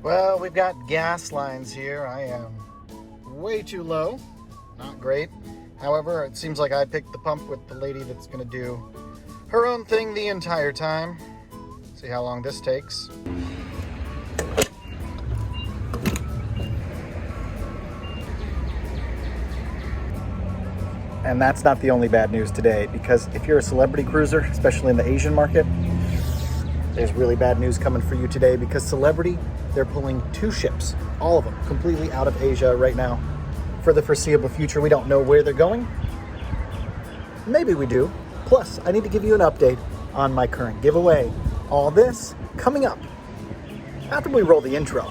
Well, we've got gas lines here. I am way too low. Not great. However, it seems like I picked the pump with the lady that's going to do her own thing the entire time. See how long this takes. And that's not the only bad news today, because if you're a celebrity cruiser, especially in the Asian market, there's really bad news coming for you today, because Celebrity, they're pulling 2 ships, all of them, completely out of Asia right now. For the foreseeable future, we don't know where they're going. Maybe we do. Plus, I need to give you an update on my current giveaway. All this coming up after we roll the intro.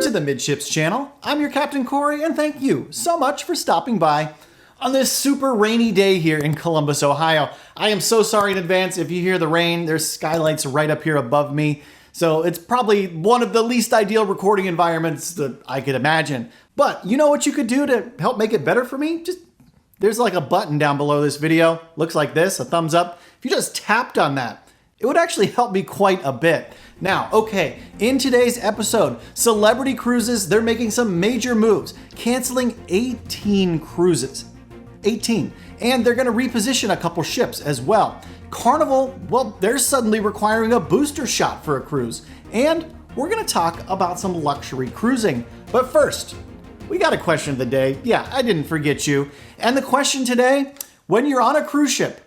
The Midships channel. I'm your Captain Corey, and thank you so much for stopping by on this super rainy day here in Columbus, Ohio. I am so sorry in advance if you hear the rain. There's skylights right up here above me, so it's probably one of the least ideal recording environments that I could imagine. But you know what you could do to help make it better for me? There's like a button down below this video. Looks like this, a thumbs up. If you just tapped on that, it would actually help me quite a bit. Now, okay, in today's episode, Celebrity Cruises, they're making some major moves, canceling 18 cruises. 18. And they're going to reposition a couple ships as well. Carnival, well, they're suddenly requiring a booster shot for a cruise. And we're going to talk about some luxury cruising. But first, we got a question of the day. Yeah, I didn't forget you. And the question today, when you're on a cruise ship,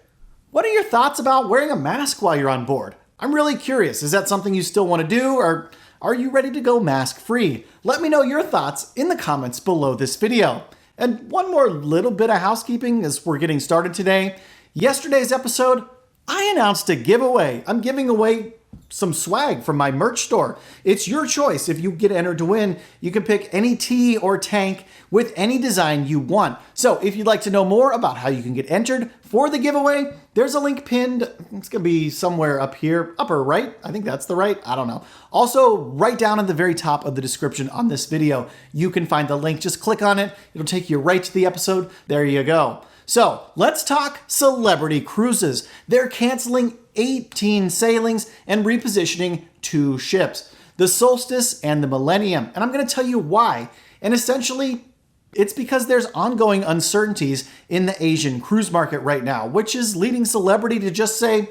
what are your thoughts about wearing a mask while you're on board? I'm really curious. Is that something you still want to do, or are you ready to go mask-free? Let me know your thoughts in the comments below this video. And one more little bit of housekeeping as we're getting started today. Yesterday's episode, I announced a giveaway. I'm giving away some swag from my merch store. It's your choice. If you get entered to win, you can pick any tee or tank with any design you want. So if you'd like to know more about how you can get entered for the giveaway, there's a link pinned. It's going to be somewhere up here, upper right. I think that's the right. I don't know. Also, right down at the very top of the description on this video, you can find the link. Just click on it. It'll take you right to the episode. There you go. So let's talk Celebrity Cruises. They're canceling 18 sailings and repositioning 2 ships, the Solstice and the Millennium. And I'm going to tell you why. And essentially, it's because there's ongoing uncertainties in the Asian cruise market right now, which is leading Celebrity to just say,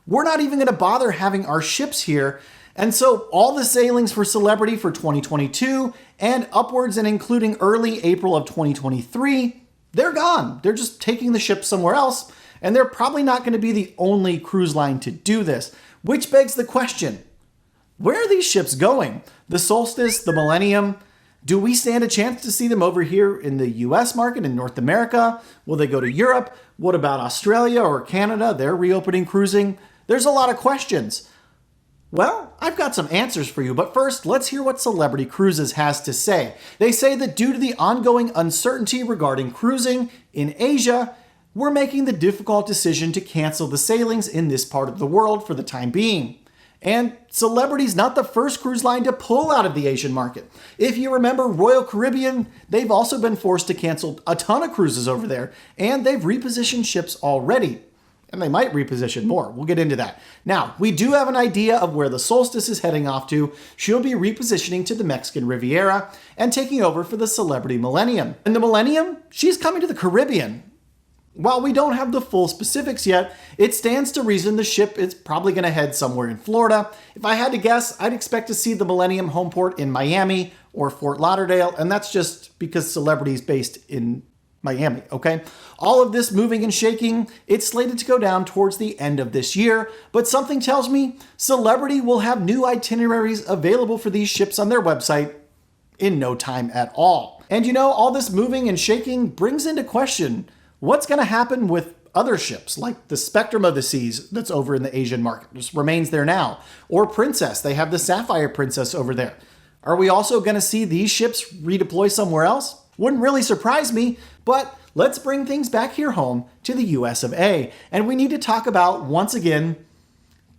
we're not even going to bother having our ships here. And so all the sailings for Celebrity for 2022 and upwards and including early April of 2023, they're gone. They're just taking the ship somewhere else, and they're probably not going to be the only cruise line to do this, which begs the question, where are these ships going? The Solstice, the Millennium, do we stand a chance to see them over here in the US market, in North America? Will they go to Europe? What about Australia or Canada? They're reopening cruising. There's a lot of questions. Well, I've got some answers for you, but first, let's hear what Celebrity Cruises has to say. They say that due to the ongoing uncertainty regarding cruising in Asia, we're making the difficult decision to cancel the sailings in this part of the world for the time being. And Celebrity's not the first cruise line to pull out of the Asian market. If you remember Royal Caribbean, they've also been forced to cancel a ton of cruises over there, and they've repositioned ships already. And they might reposition more. We'll get into that. Now, we do have an idea of where the Solstice is heading off to. She'll be repositioning to the Mexican Riviera and taking over for the Celebrity Millennium. And the Millennium, she's coming to the Caribbean. While we don't have the full specifics yet, it stands to reason the ship is probably going to head somewhere in Florida. If I had to guess, I'd expect to see the Millennium home port in Miami or Fort Lauderdale, and that's just because Celebrity's based in Miami, okay? All of this moving and shaking, it's slated to go down towards the end of this year, but something tells me Celebrity will have new itineraries available for these ships on their website in no time at all. And you know, all this moving and shaking brings into question what's going to happen with other ships, like the Spectrum of the Seas that's over in the Asian market, just remains there now, or Princess, they have the Sapphire Princess over there. Are we also going to see these ships redeploy somewhere else? Wouldn't really surprise me, but let's bring things back here home to the US of A. And we need to talk about, once again,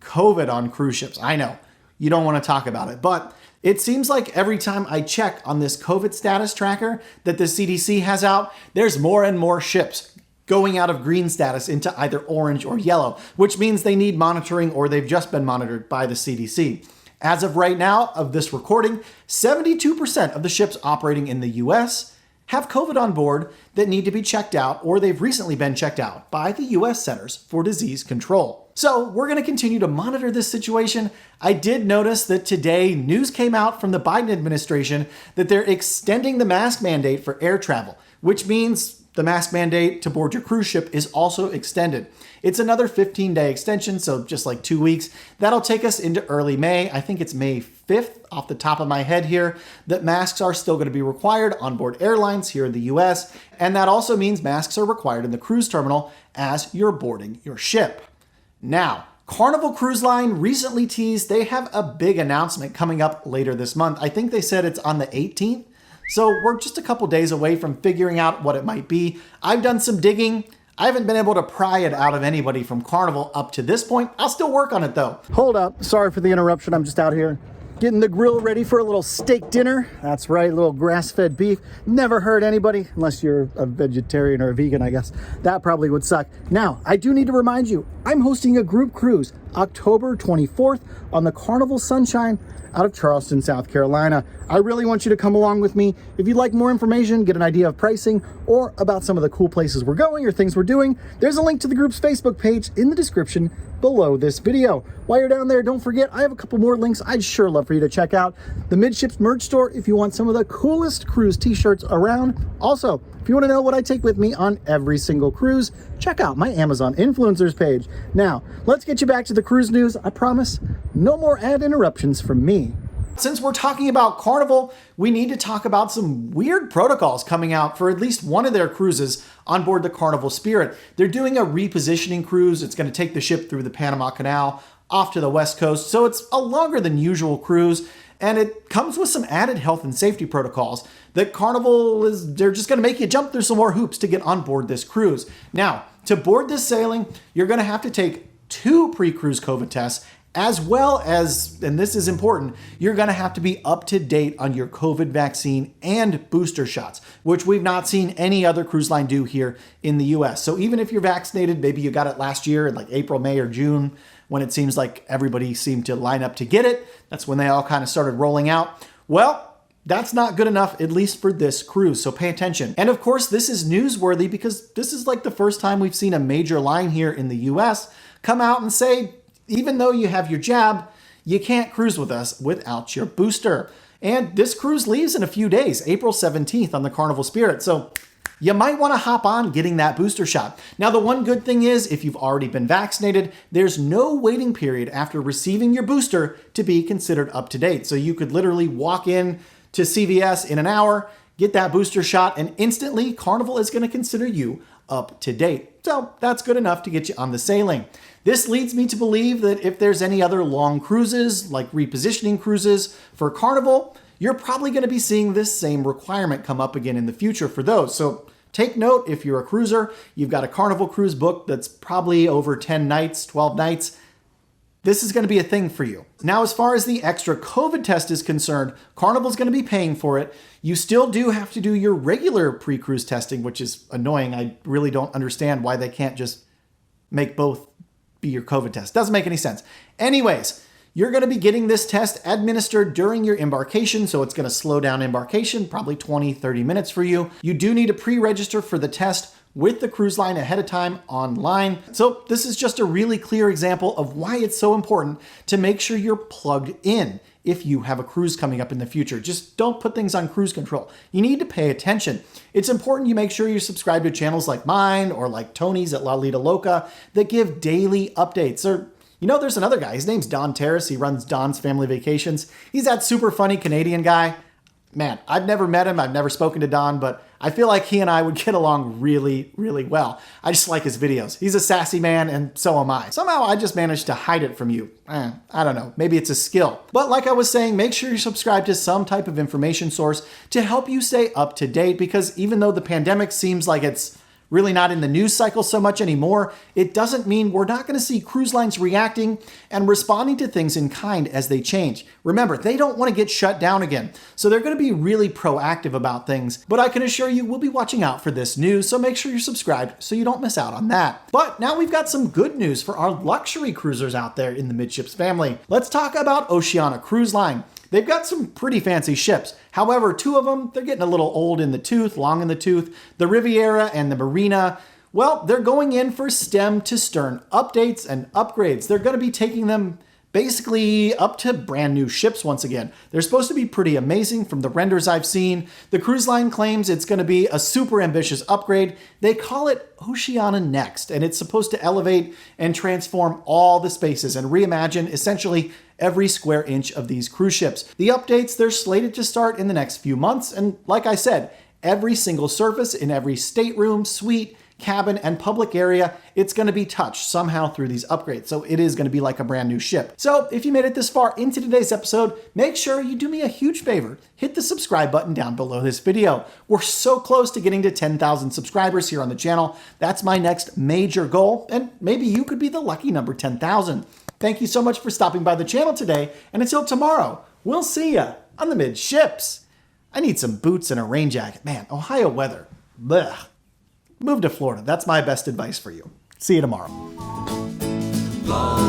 COVID on cruise ships. I know, you don't want to talk about it, but it seems like every time I check on this COVID status tracker that the CDC has out, there's more and more ships going out of green status into either orange or yellow, which means they need monitoring or they've just been monitored by the CDC. As of right now, of this recording, 72% of the ships operating in the US have COVID on board that need to be checked out, or they've recently been checked out by the US Centers for Disease Control. So we're going to continue to monitor this situation. I did notice that today news came out from the Biden administration that they're extending the mask mandate for air travel, which means the mask mandate to board your cruise ship is also extended. It's another 15-day extension, so just like 2 weeks. That'll take us into early May. I think it's May 5th off the top of my head here, that masks are still going to be required on board airlines here in the US. And that also means masks are required in the cruise terminal as you're boarding your ship. Now, Carnival Cruise Line recently teased they have a big announcement coming up later this month. I think they said it's on the 18th. So we're just a couple days away from figuring out what it might be. I've done some digging. I haven't been able to pry it out of anybody from Carnival up to this point. I'll still work on it though. Hold up. Sorry for the interruption. I'm just out here getting the grill ready for a little steak dinner. That's right, a little grass-fed beef. Never hurt anybody, unless you're a vegetarian or a vegan, I guess. That probably would suck. Now, I do need to remind you, I'm hosting a group cruise October 24th on the Carnival Sunshine out of Charleston, South Carolina. I really want you to come along with me. If you'd like more information, get an idea of pricing, or about some of the cool places we're going or things we're doing, there's a link to the group's Facebook page in the description below this video. While you're down there, don't forget, I have a couple more links I'd sure love for you to check out. The Midships merch store if you want some of the coolest cruise t-shirts around. Also, if you want to know what I take with me on every single cruise, check out my Amazon influencers page. Now, let's get you back to the cruise news. I promise, no more ad interruptions from me. Since we're talking about Carnival, we need to talk about some weird protocols coming out for at least one of their cruises on board the Carnival Spirit. They're doing a repositioning cruise. It's going to take the ship through the Panama Canal off to the West Coast, so it's a longer than usual cruise, and it comes with some added health and safety protocols that Carnival they're just going to make you jump through some more hoops to get on board this cruise. Now, to board this sailing, you're going to have to take 2 pre-cruise COVID tests, as well as, and this is important, you're going to have to be up to date on your COVID vaccine and booster shots, which we've not seen any other cruise line do here in the US. So even if you're vaccinated, maybe you got it last year in like April, May, or June, when it seems like everybody seemed to line up to get it. That's when they all kind of started rolling out. Well, that's not good enough, at least for this cruise, so pay attention. And of course, this is newsworthy because this is like the first time we've seen a major line here in the US come out and say, even though you have your jab, you can't cruise with us without your booster. And this cruise leaves in a few days, April 17th on the Carnival Spirit. So you might want to hop on getting that booster shot. Now, the one good thing is if you've already been vaccinated, there's no waiting period after receiving your booster to be considered up to date. So you could literally walk in to CVS in an hour, get that booster shot, and instantly Carnival is going to consider you up to date. So that's good enough to get you on the sailing. This leads me to believe that if there's any other long cruises, like repositioning cruises for Carnival, you're probably going to be seeing this same requirement come up again in the future for those. So take note, if you're a cruiser, you've got a Carnival cruise book that's probably over 10 nights, 12 nights, this is going to be a thing for you. Now, as far as the extra COVID test is concerned, Carnival's going to be paying for it. You still do have to do your regular pre-cruise testing, which is annoying. I really don't understand why they can't just make both be your COVID test. Doesn't make any sense. Anyways, you're going to be getting this test administered during your embarkation, so it's going to slow down embarkation, probably 20, 30 minutes for you. You do need to pre-register for the test with the cruise line ahead of time online. So this is just a really clear example of why it's so important to make sure you're plugged in if you have a cruise coming up in the future. Just don't put things on cruise control. You need to pay attention. It's important you make sure you subscribe to channels like mine or like Tony's at La Lita Loca that give daily updates. Or, you know, there's another guy. His name's Don Terrace. He runs Don's Family Vacations. He's that super funny Canadian guy. Man, I've never met him. I've never spoken to Don, but I feel like he and I would get along really, really well. I just like his videos. He's a sassy man, and so am I. Somehow I just managed to hide it from you. I don't know. Maybe it's a skill. But like I was saying, make sure you subscribe to some type of information source to help you stay up to date, because even though the pandemic seems like it's really not in the news cycle so much anymore, it doesn't mean we're not going to see cruise lines reacting and responding to things in kind as they change. Remember, they don't want to get shut down again, so they're going to be really proactive about things. But I can assure you we'll be watching out for this news, so make sure you're subscribed so you don't miss out on that. But now we've got some good news for our luxury cruisers out there in the Midships family. Let's talk about Oceania Cruise Line. They've got some pretty fancy ships. However, two of them, they're getting a little old in the tooth, long in the tooth. The Riviera and the Marina, well, they're going in for stem to stern updates and upgrades. They're going to be taking them basically up to brand new ships once again. They're supposed to be pretty amazing from the renders I've seen. The cruise line claims it's going to be a super ambitious upgrade. They call it Oceania Next, and it's supposed to elevate and transform all the spaces and reimagine essentially every square inch of these cruise ships. The updates, they're slated to start in the next few months, and like I said, every single surface in every stateroom, suite, cabin, and public area, it's going to be touched somehow through these upgrades. So it is going to be like a brand new ship. So if you made it this far into today's episode, make sure you do me a huge favor. Hit the subscribe button down below this video. We're so close to getting to 10,000 subscribers here on the channel. That's my next major goal, and maybe you could be the lucky number 10,000. Thank you so much for stopping by the channel today, and until tomorrow, we'll see ya on the Midships. I need some boots and a rain jacket. Man, Ohio weather. Blech. Move to Florida. That's my best advice for you. See you tomorrow. La